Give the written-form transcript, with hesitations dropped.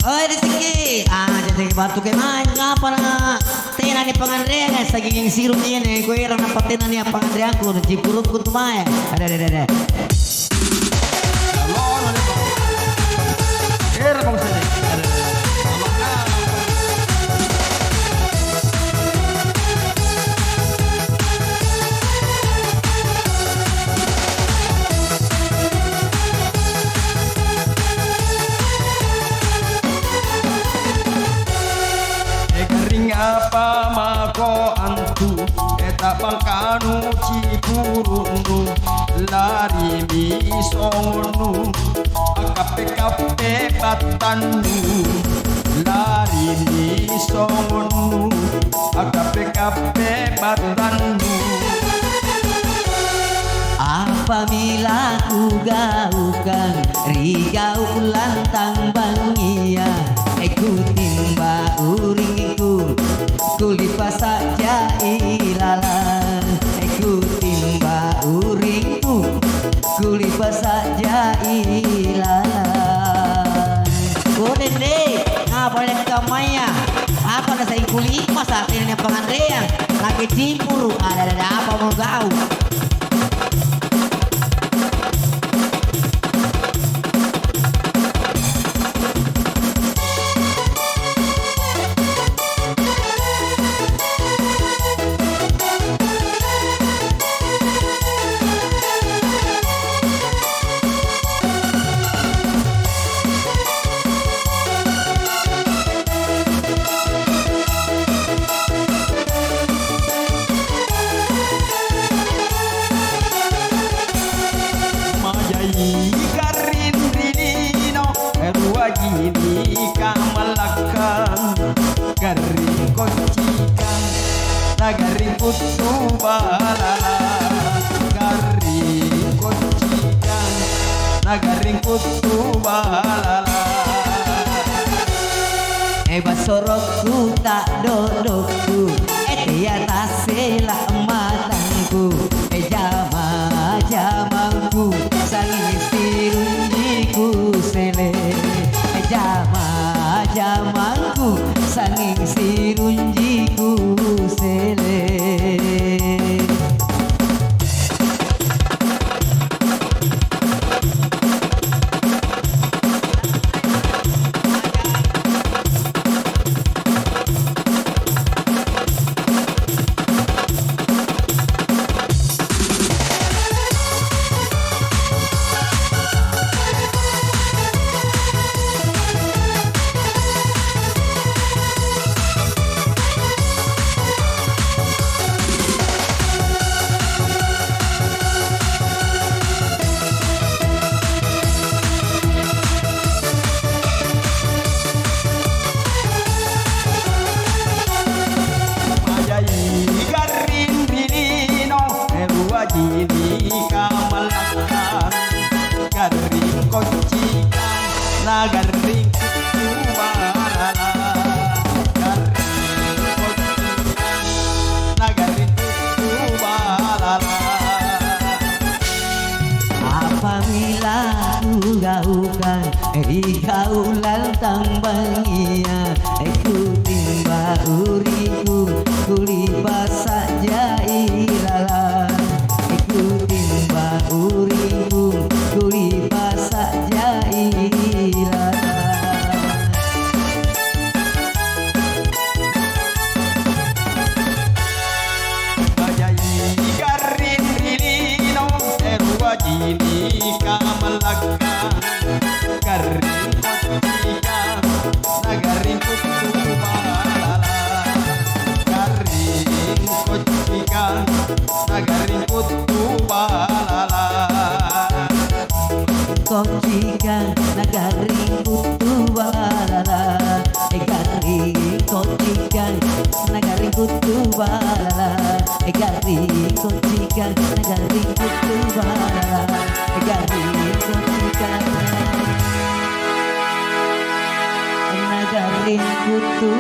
Oi rezeki, jadi batu ke main ngapa na? Tena ni pangandrean sa giging sirup niya ni ko irang napatina niya pangandrean ko na jipurup ko tumaya. Ada. Era bang sini. Apa mako antu eta pangkanu cipurunu lari misonu akape batanu lari misonu akape batanu apabila ku gaukan rigau lantang bangia ikutin mbak uringku kulipa saja ilalan ikutin mbak uringku kulipa saja ilalan kunin deh ngapa yang kamaya apa nasa kulipa saat ini pengandrean lagi cimpur ada apa mau gau. Gini kamalakan garing kocikan nagaring kutu balala garing kocikan nagaring kutu balala Basorokku tak dodokku dia tasela matangku jama-jamanku sangin sirunjiku sele jama-jamanku sanging sirunjiku sele. Gini kamalakan garing kocikan nagaring kutu balala garing kocikan nagaring kutu balala apabila gaukan gaulan tambangia ikutin bauriku kulipa saja ilalan ikutin bauriku kulipa saja ilalan bajai garin rilino erua gini kamalakan garing kocikan nagaring kutu balala garing kocikan nagaring kutu balala kocikan nagaring kutu balala garing kocikan nagaring kutu balala garing kocikan nagaring kutu balala garing kocikan nagaring kutu